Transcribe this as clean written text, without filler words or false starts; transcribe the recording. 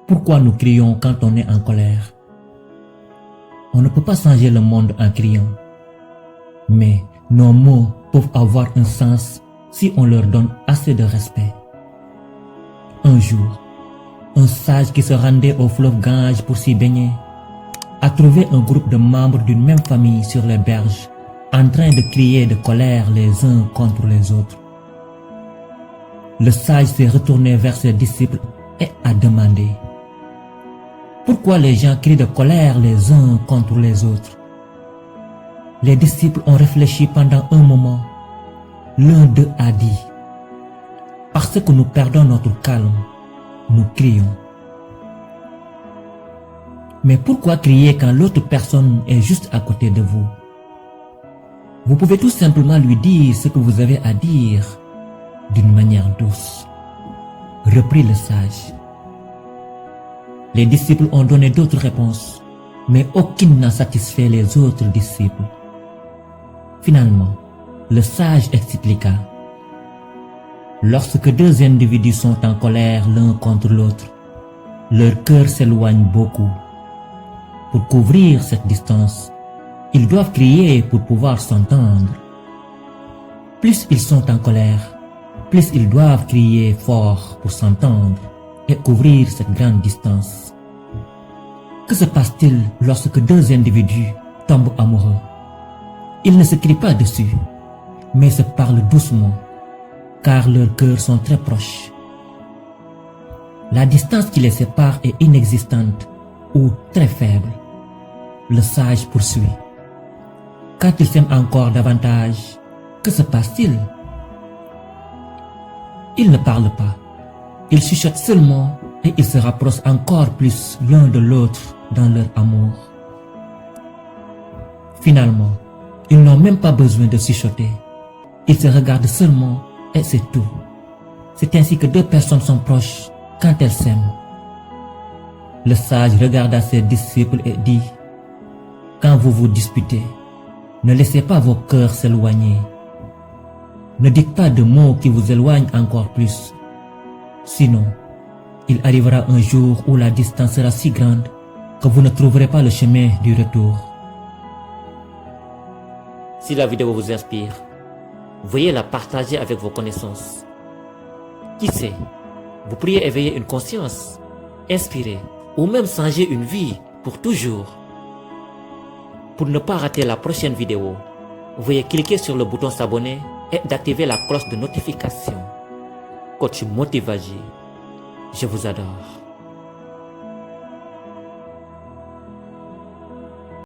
Pourquoi nous crions quand on est en colère? On ne peut pas changer le monde en criant. Mais nos mots peuvent avoir un sens si on leur donne assez de respect. Un jour, un sage qui se rendait au fleuve Gange pour s'y baigner a trouvé un groupe de membres d'une même famille sur les berges, en train de crier de colère les uns contre les autres. Le sage s'est retourné vers ses disciples et a demandé: pourquoi les gens crient de colère les uns contre les autres? Les disciples ont réfléchi pendant un moment. L'un d'eux a dit: parce que nous perdons notre calme, nous crions. Mais pourquoi crier quand l'autre personne est juste à côté de vous? Vous pouvez tout simplement lui dire ce que vous avez à dire d'une manière douce, reprit le sage. Les disciples ont donné d'autres réponses, mais aucune n'a satisfait les autres disciples. Finalement, le sage expliqua: lorsque deux individus sont en colère l'un contre l'autre, leur cœur s'éloigne beaucoup. Pour couvrir cette distance, ils doivent crier pour pouvoir s'entendre. Plus ils sont en colère, plus ils doivent crier fort pour s'entendre et couvrir cette grande distance. Que se passe-t-il lorsque deux individus tombent amoureux? Ils ne se crient pas dessus, mais se parlent doucement, car leurs cœurs sont très proches. La distance qui les sépare est inexistante ou très faible. Le sage poursuit: quand ils s'aiment encore davantage, que se passe-t-il? Ils ne parlent pas, ils chuchotent seulement et ils se rapprochent encore plus l'un de l'autre dans leur amour. Finalement, ils n'ont même pas besoin de chuchoter. Ils se regardent seulement et c'est tout. C'est ainsi que deux personnes sont proches quand elles s'aiment. Le sage regarda ses disciples et dit: quand vous vous disputez, ne laissez pas vos cœurs s'éloigner. Ne dites pas de mots qui vous éloignent encore plus. Sinon, il arrivera un jour où la distance sera si grande que vous ne trouverez pas le chemin du retour. Si la vidéo vous inspire, veuillez la partager avec vos connaissances. Qui sait, vous pourriez éveiller une conscience, inspirer ou même changer une vie pour toujours. Pour ne pas rater la prochaine vidéo, veuillez cliquer sur le bouton s'abonner et d'activer la cloche de notification. Coach Motivagi, je vous adore.